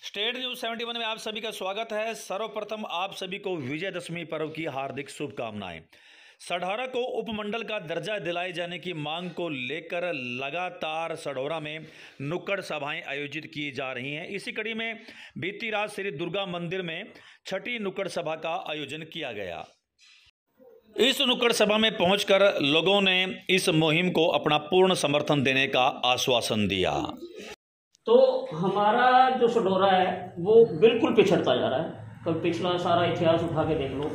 State news 71 में आप सभी का स्वागत है। सर्वप्रथम आप सभी को विजयदशमी पर्व की हार्दिक शुभकामनाएं। सढौरा को उपमंडल का दर्जा दिलाए जाने की मांग को लेकर लगातार सढौरा में नुक्कड़ सभाएं आयोजित की जा रही हैं। इसी कड़ी में बीती रात श्री दुर्गा मंदिर में छठी नुक्कड़ सभा का आयोजन किया गया। इस नुक्कड़ सभा में पहुंचकर लोगों ने इस मुहिम को अपना पूर्ण समर्थन देने का आश्वासन दिया। तो हमारा जो सढौरा है वो बिल्कुल पिछड़ता जा रहा है। कल पिछला सारा इतिहास उठा के देख लो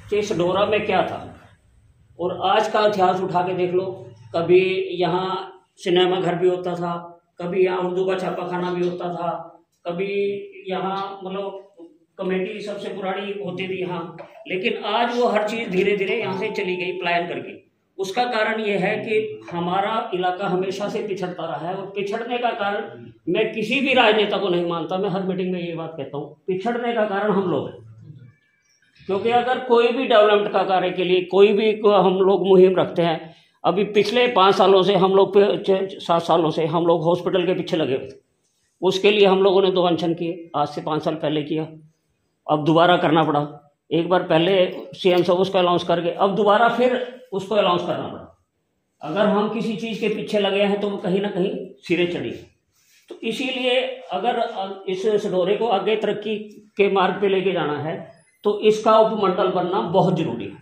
कि सढौरा में क्या था, और आज का इतिहास उठा के देख लो। कभी यहाँ सिनेमा घर भी होता था, कभी यहाँ उर्दू का छापाखाना भी होता था, कभी यहाँ मतलब कमेटी सबसे पुरानी होती थी यहाँ। लेकिन आज वो हर चीज़ धीरे धीरे यहाँ से चली गई पलायन करके। उसका कारण ये है कि हमारा इलाका हमेशा से पिछड़ता रहा है, और पिछड़ने का कारण मैं किसी भी राजनेता को नहीं मानता। मैं हर मीटिंग में ये बात कहता हूँ, पिछड़ने का कारण हम लोग हैं। क्योंकि अगर कोई भी डेवलपमेंट का कार्य के लिए कोई भी हम लोग मुहिम रखते हैं, अभी पिछले 5 सालों से हम लोग 7 सालों से हम लोग हॉस्पिटल के पीछे लगे हुए थे। उसके लिए हम लोगों ने 2 अनशन किए, आज से 5 साल पहले किया, अब दोबारा करना पड़ा। एक बार पहले सीएम साहब उसको अनाउंस करके, अब दोबारा फिर उसको अनाउंस करना पड़ा। अगर हम किसी चीज़ के पीछे लगे हैं तो वो कहीं ना कहीं सिरे चढ़ी। तो इसीलिए अगर इस सढौरे को आगे तरक्की के मार्ग पे लेके जाना है तो इसका उपमंडल बनना बहुत जरूरी है।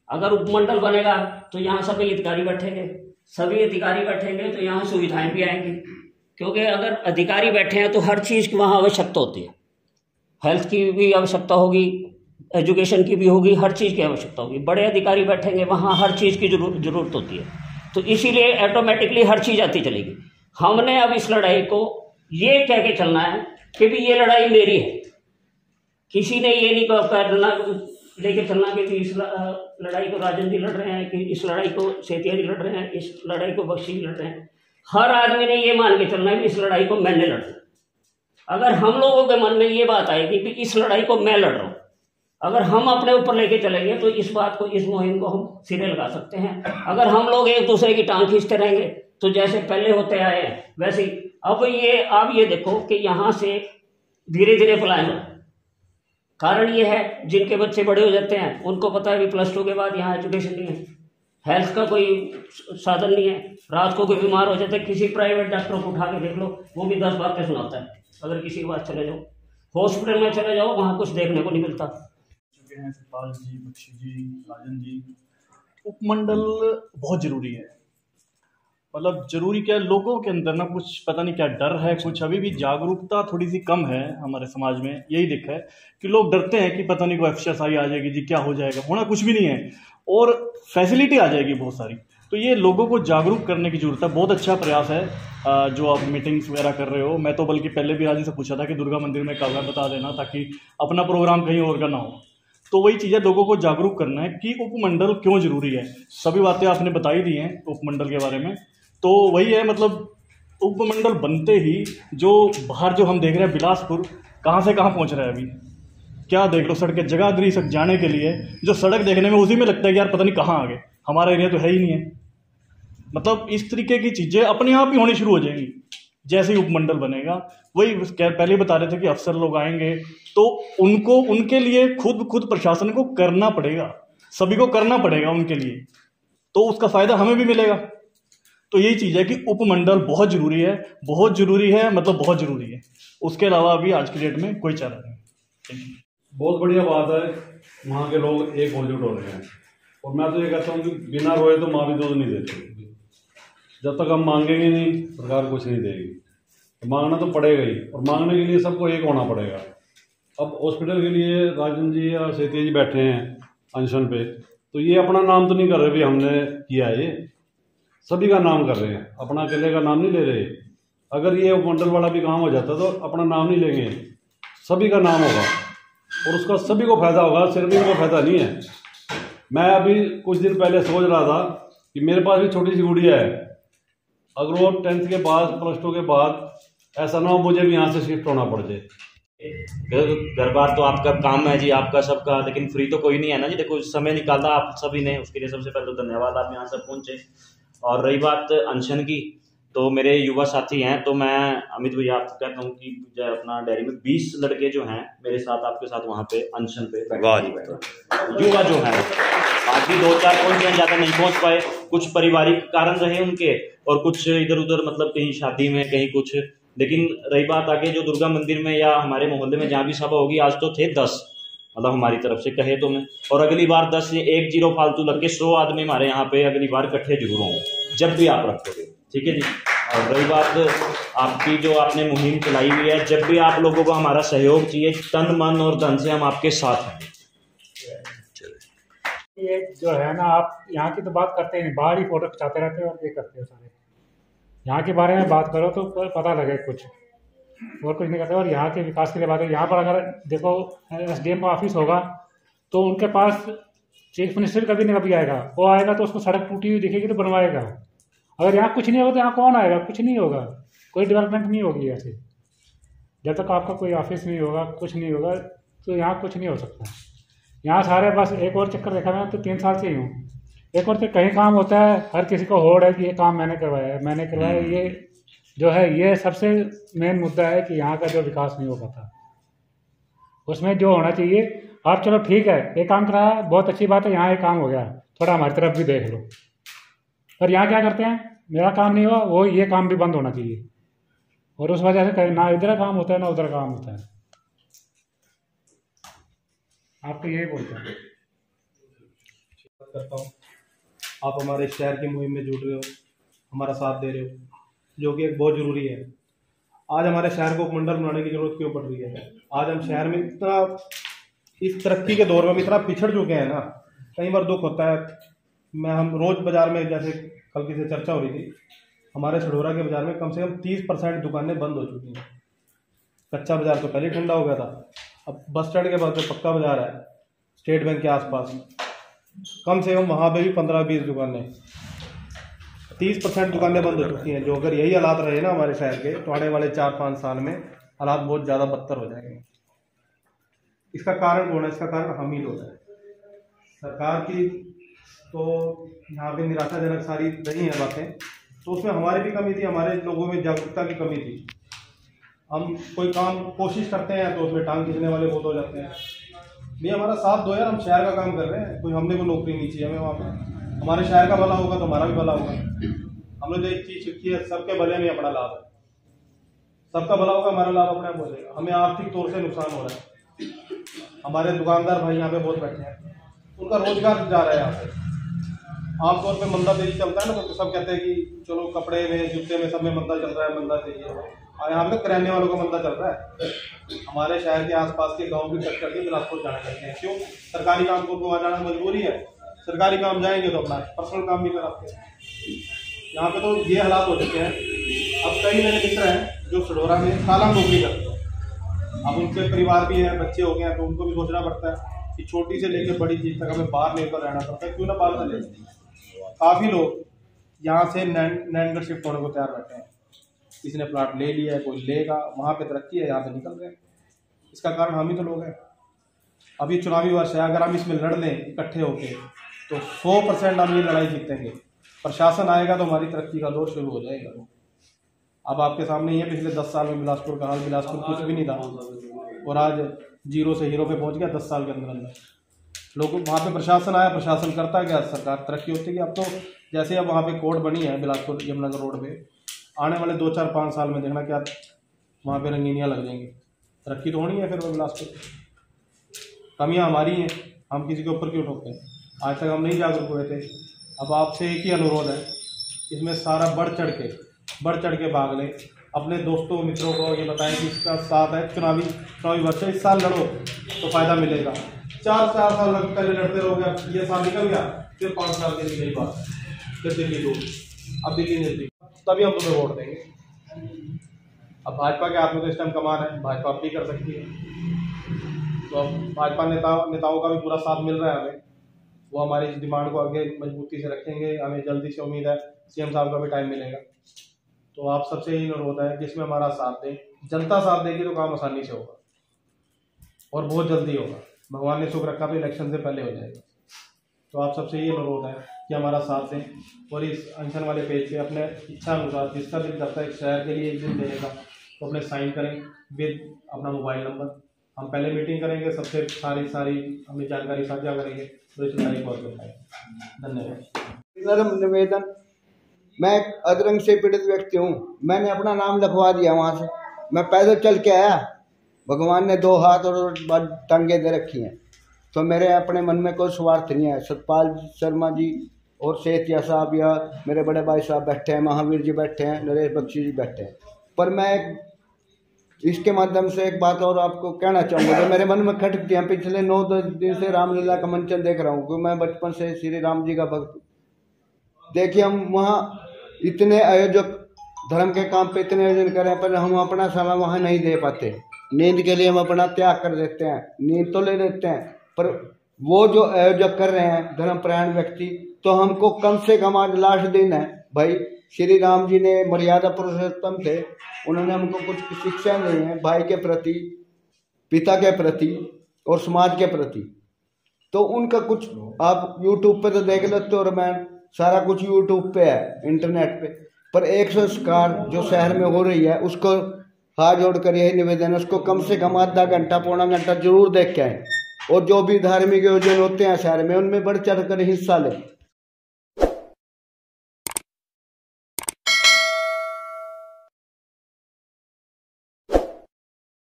अगर उपमंडल बनेगा तो यहाँ सभी अधिकारी बैठेंगे, सभी अधिकारी बैठेंगे तो यहाँ सुविधाएं भी आएंगी। क्योंकि अगर अधिकारी बैठे हैं तो हर चीज़ की वहाँ आवश्यकता होती है। हेल्थ की भी आवश्यकता होगी, एजुकेशन की भी होगी, हर चीज़ की आवश्यकता होगी। बड़े अधिकारी बैठेंगे वहाँ हर चीज़ की जरूरत होती है। तो इसीलिए ऑटोमेटिकली हर चीज़ आती चलेगी। हमने अब इस लड़ाई को ये कह के चलना है कि भी ये लड़ाई मेरी है। किसी ने ये नहीं करना लेके चलना कि इस लड़ाई को राजन जी लड़ रहे हैं, कि इस लड़ाई को सेतिया जी लड़ रहे हैं, इस लड़ाई को बख्शी जी लड़ रहे हैं। हर आदमी ने ये मान के चलना है कि इस लड़ाई को मैंने लड़ना। अगर हम लोगों के मन में ये बात आएगी कि इस लड़ाई को मैं लड़ रहा हूँ, अगर हम अपने ऊपर लेके चलेंगे तो इस बात को, इस मुहिम को हम सिरे लगा सकते हैं। अगर हम लोग एक दूसरे की टांग खींचते रहेंगे तो जैसे पहले होते आए हैं वैसे ही अब ये देखो कि यहाँ से धीरे धीरे पलायन हो। कारण ये है जिनके बच्चे बड़े हो जाते हैं उनको पता है कि +2 के बाद यहाँ एजुकेशन नहीं है, हेल्थ का कोई साधन नहीं है। रात को कोई बीमार हो जाता है, किसी प्राइवेट डॉक्टर को उठा के देख लो, वो भी 10 बातें सुनाता है। अगर किसी के पास चले जाओ, हॉस्पिटल में चले जाओ, वहाँ कुछ देखने को नहीं मिलता। हैं सतपाल जी, बख्शी जी, राजन जी। उपमंडल बहुत जरूरी है। मतलब जरूरी क्या है, लोगों के अंदर ना कुछ पता नहीं क्या डर है, कुछ अभी भी जागरूकता थोड़ी सी कम है हमारे समाज में। यही देखा है कि लोग डरते हैं कि पता नहीं कोई FCSI आ जाएगी जी, क्या हो जाएगा। होना कुछ भी नहीं है, और फैसिलिटी आ जाएगी बहुत सारी। तो ये लोगों को जागरूक करने की जरूरत है। बहुत अच्छा प्रयास है जो आप मीटिंग्स वगैरह कर रहे हो। मैं तो बल्कि पहले भी राजी से पूछा था कि दुर्गा मंदिर में कब है बता देना, ताकि अपना प्रोग्राम कहीं और का ना हो। तो वही चीज़ है, लोगों को जागरूक करना है कि उपमंडल क्यों जरूरी है। सभी बातें आपने बताई दी हैं उपमंडल के बारे में। तो वही है, मतलब उपमंडल बनते ही जो बाहर जो हम देख रहे हैं बिलासपुर कहाँ से कहाँ पहुँच रहा है। अभी क्या देख लो, सड़कें जगाधरी तक जाने के लिए जो सड़क देखने में उसी में लगता है कि यार पता नहीं कहाँ आ गए, हमारा एरिया तो है ही नहीं है। मतलब इस तरीके की चीज़ें अपने आप ही होनी शुरू हो जाएंगी जैसे ही उपमंडल बनेगा। वही पहले बता रहे थे कि अफसर लोग आएंगे तो उनके लिए खुद प्रशासन को करना पड़ेगा, सभी को करना पड़ेगा उनके लिए, तो उसका फायदा हमें भी मिलेगा। तो यही चीज़ है कि उपमंडल बहुत जरूरी है, बहुत जरूरी है, मतलब बहुत जरूरी है। उसके अलावा अभी आज की डेट में कोई चारा नहीं। बहुत बढ़िया बात है, वहाँ के लोग एक होजुट हो रहे हैं। और मैं तो ये कहता हूँ कि बिना रोए तो माँ भी दूध नहीं देती। जब तक हम मांगेंगे नहीं, सरकार कुछ नहीं देगी। तो मांगना तो पड़ेगा ही, और मांगने के लिए सबको एक होना पड़ेगा। अब हॉस्पिटल के लिए राजन जी या सेतिया जी बैठे हैं अनशन पे, तो ये अपना नाम तो नहीं कर रहे भी हमने किया है, ये सभी का नाम कर रहे हैं, अपना अकेले का नाम नहीं ले रहे। अगर ये उपमंडल वाला भी काम हो जाता तो अपना नाम नहीं लेंगे, सभी का नाम होगा और उसका सभी को फायदा होगा, सिर्फ इनको फायदा नहीं है। मैं अभी कुछ दिन पहले सोच रहा था कि मेरे पास भी छोटी सी गुड़िया है, अगर वो 10th के बाद +2 के बाद ऐसा ना हो मुझे भी यहाँ से शिफ्ट होना पड़ जाए। घर बार तो आपका काम है जी, आपका सबका, लेकिन फ्री तो कोई नहीं है ना जी। देखो समय निकाला आप सभी ने, उसके लिए सबसे पहले तो धन्यवाद, आप यहाँ सब पहुँचे। और रही बात अनशन की, तो मेरे युवा साथी हैं, तो मैं अमित भैया आपको कहता हूँ कि जो है अपना डेयरी में 20 लड़के जो हैं मेरे साथ आपके साथ वहाँ पे अनशन पे वाह जी। युवा जो हैं, बाकी 2-4 पहुँच गए, ज़्यादा नहीं पहुँच पाए, कुछ पारिवारिक कारण रहे उनके और कुछ इधर उधर मतलब कहीं शादी में कहीं कुछ। लेकिन रही बात आगे जो दुर्गा मंदिर में या हमारे मोहल्ले में जहाँ भी सभा होगी, आज तो थे 10 मतलब हमारी तरफ से कहे तो मैं, और अगली बार 10 से 1 0 फालतू लग के 100 आदमी हमारे यहाँ पे अगली बार इकट्ठे जरूर होंगे जब भी आप रखोगे, ठीक है जी। और रही बात आपकी जो आपने मुहिम चलाई हुई है, जब भी आप लोगों को हमारा सहयोग चाहिए, तन मन और धन से हम आपके साथ हैं। ये जो है ना, आप यहाँ की तो बात करते ही नहीं, बाहर ही फोटो खिंचाते रहते हो और ये करते हो सारे। यहाँ के बारे में बात करो तो पता लगे कुछ, और कुछ नहीं करते। और यहाँ के विकास के लिए बात है, यहाँ पर अगर देखो SDM का ऑफिस होगा तो उनके पास चीफ मिनिस्टर कभी न कभी आएगा, वो आएगा तो उसको सड़क टूटी हुई दिखेगी तो बनवाएगा। अगर यहाँ कुछ नहीं होगा तो यहाँ कौन आएगा? कुछ नहीं होगा, कोई डेवलपमेंट नहीं होगी ऐसे। जब तक आपका कोई ऑफिस नहीं होगा, कुछ नहीं होगा, तो यहाँ कुछ नहीं हो सकता। यहाँ सारे बस एक और चक्कर देखा मैं तो 3 साल से ही हूँ, एक और तो कहीं काम होता है, हर किसी को होड़ है कि ये काम मैंने करवाया है, मैंने करवाया। ये जो है ये सबसे मेन मुद्दा है कि यहाँ का जो विकास नहीं हो पाता, उसमें जो होना चाहिए। आप चलो ठीक है, एक काम कराया, बहुत अच्छी बात है, यहाँ एक काम हो गया, थोड़ा हमारी तरफ भी देख लो। पर यहाँ क्या करते हैं, मेरा काम नहीं हुआ, वो ये काम भी बंद होना चाहिए। और उस वजह से कहीं ना इधर काम होता है ना उधर काम होता है। आप तो यही बोलते हैं। करता हूँ, आप हमारे शहर की मुहिम में जुड़ रहे हो, हमारा साथ दे रहे हो, जो कि एक बहुत ज़रूरी है। आज हमारे शहर को उपमंडल बनाने की ज़रूरत क्यों पड़ रही है? आज हम शहर में इतना, इस तरक्की के दौर में हम इतना पिछड़ चुके हैं ना, कई बार दुख होता है। हम रोज़ बाज़ार में, जैसे कल की से चर्चा हो रही थी, हमारे सढौरा के बाज़ार में कम से कम 30% दुकानें बंद हो चुकी हैं। कच्चा बाज़ार तो पहले ठंडा हो गया था, अब बस स्टैंड के पास जो पक्का बाज़ार है स्टेट बैंक के आसपास, कम से कम वहाँ पे भी 15-20 दुकानें, 30% दुकानें बंद हो चुकी हैं। जो अगर यही हालात रहे ना हमारे शहर के, तो आने वाले 4-5 साल में हालात बहुत ज़्यादा बदतर हो जाएंगे। इसका कारण कौन है? इसका कारण हम ही लोग हैं। सरकार की तो यहाँ पे निराशाजनक सारी रही हैं बातें, तो उसमें हमारी भी कमी थी, हमारे लोगों में जागरूकता की कमी थी। हम कोई काम कोशिश करते हैं तो उसमें टांग खींचने वाले बहुत हो जाते हैं। भैया हमारा साथ दो यार, हम शहर का काम कर रहे हैं, कोई हमने कोई नौकरी नहीं चाहिए हमें वहाँ पर। हमारे शहर का भला होगा तो हमारा भी भला होगा। हम लोग जो एक चीज़ सीखी है, सबके भले में अपना लाभ है, सबका भला होगा, हमारा लाभ अपने आप हो जाएगा। हमें आर्थिक तौर से नुकसान हो रहा है, हमारे दुकानदार भाई यहाँ पे बहुत बैठे हैं, उनका रोजगार जा रहा है यहाँ पे। आमतौर पे मंदा तेजी चलता है ना, तो सब कहते हैं कि चलो कपड़े में, जूते में, सब में मंदा चल रहा है, मंदा तेजी है। और यहाँ पे किराने वालों का मंदा चल रहा है। हमारे शहर के आसपास के गांव भी कट करके बिलासपुर जाना करते हैं। क्यों? सरकारी काम को वहाँ जाना मजबूरी है। सरकारी काम जाएंगे तो अपना पर्सनल काम भी कराते हैं। यहाँ पे तो ये हालात हो चुके हैं। अब कई मेरे मित्र हैं जो सढौरा में सालाना नौकरी करते हैं, अब उनके परिवार भी है, बच्चे हो गए हैं, तो उनको भी सोचना पड़ता है कि छोटी से लेकर बड़ी चीज़ तक हमें बाहर निर्भर रहना पड़ता है। क्यों ना बाहर चले। काफ़ी लोग यहाँ से नैनगढ़ शिफ्ट होने को तैयार बैठे हैं। किसी ने प्लाट ले लिया है, कोई लेगा, वहाँ पे तरक्की है, यहाँ से निकल रहे हैं। इसका कारण हम ही तो लोग हैं। अभी चुनावी वर्ष है, अगर हम इसमें लड़ लें इकट्ठे होकर तो 100% हम ये लड़ाई जीतेंगे। प्रशासन आएगा तो हमारी तरक्की का दौर शुरू हो जाएगा। अब आपके सामने ये पिछले 10 साल में बिलासपुर का हाल, बिलासपुर कुछ भी नहीं था और आज जीरो से हीरो पे पहुंच गया 10 साल के अंदर अंदर। लोग वहाँ पे प्रशासन आया, प्रशासन करता गया, सरकार तरक्की होती गई। अब तो जैसे अब वहाँ पे कोर्ट बनी है बिलासपुर यमुनानगर रोड पे, आने वाले 2-4-5 साल में देखना क्या वहाँ पे रंगीनियाँ लग जाएंगी। तरक्की तो होनी है फिर वो बिलासपुर। कमियाँ हमारी हैं, हम किसी के ऊपर क्यों ठोकते हैं? आज तक हम नहीं जागरूक हुए थे। अब आपसे एक ही अनुरोध है, इसमें सारा बढ़ चढ़ के भाग लें। अपने दोस्तों मित्रों को ये बताएं कि इसका साथ है, चुनावी वर्ष है, इस साल लड़ो तो फ़ायदा मिलेगा। 4 साल पहले लड़ते रहोगे, ये साल निकल गया, फिर 5 साल के लिए यही बात है, फिर दिल्ली दूर, अब दिल्ली नहीं, तभी हम तुम्हें वोट देंगे। अब भाजपा के हाथ में तो इस टाइम कमान है, भाजपा भी कर सकती है। तो अब भाजपा नेताओं का भी पूरा साथ मिल रहा है हमें। वो हमारी इस डिमांड को आगे मजबूती से रखेंगे। हमें जल्दी से उम्मीद है CM साहब का भी टाइम मिलेगा। तो आप सबसे यही अनुरोध है, जिसमें हमारा साथ दें। जनता साथ देगी तो काम आसानी से होगा और बहुत जल्दी होगा। भगवान ने सुख रखा तो इलेक्शन से पहले हो जाएगा। तो आप सबसे ये अनुरोध है कि हमारा साथ दें और इस अनशन वाले पेज पे अपने इच्छा अनुसार जिसका दिल करता है शहर के लिए एक दिन देने का तो अपने साइन करें विद अपना मोबाइल नंबर। हम पहले मीटिंग करेंगे, सबसे सारी हमें जानकारी साझा करेंगे तो इस लड़ाई को आगे बढ़ाएंगे। धन्यवाद। निवेदन, मैं अधरंग से पीड़ित व्यक्ति हूँ। मैंने अपना नाम लिखवा दिया वहाँ से। मैं पैदल चल के आया, भगवान ने 2 हाथ और टांगे दे रखी हैं, तो मेरे अपने मन में कोई स्वार्थ नहीं है। सतपाल शर्मा जी और सेठिया साहब या मेरे बड़े भाई साहब बैठे हैं, महावीर जी बैठे हैं, नरेश बख्शी जी बैठे हैं, पर मैं इसके माध्यम से एक बात और आपको कहना चाहूँगा जो मेरे मन में खटकती है। पिछले 9-10 दिन से रामलीला का मंचन देख रहा हूँ, क्योंकि मैं बचपन से श्री राम जी का भक्त। देखिए, हम वहाँ इतने आयोजक धर्म के काम पे इतने आयोजन कर रहे हैं, पर हम अपना समय वहाँ नहीं दे पाते। नींद के लिए हम अपना त्याग कर देते हैं, नींद तो ले लेते हैं, पर वो जो आयोजक कर रहे हैं धर्मपरायण व्यक्ति, तो हमको कम से कम आज लास्ट दिन है भाई। श्री राम जी ने मर्यादा पुरुषोत्तम थे, उन्होंने हमको कुछ शिक्षा दी है भाई के प्रति, पिता के प्रति और समाज के प्रति। तो उनका कुछ आप यूट्यूब पे तो देख लेते हो, और मैं सारा कुछ यूट्यूब पे है, इंटरनेट पे, पर एक संस्कार जो शहर में हो रही है उसको हाथ जोड़ कर यही निवेदन है, उसको कम से कम आधा घंटा पौना घंटा जरूर देख के आए, और जो भी धार्मिक आयोजन होते हैं शहर में उनमें बढ़ चढ़ कर हिस्सा लें।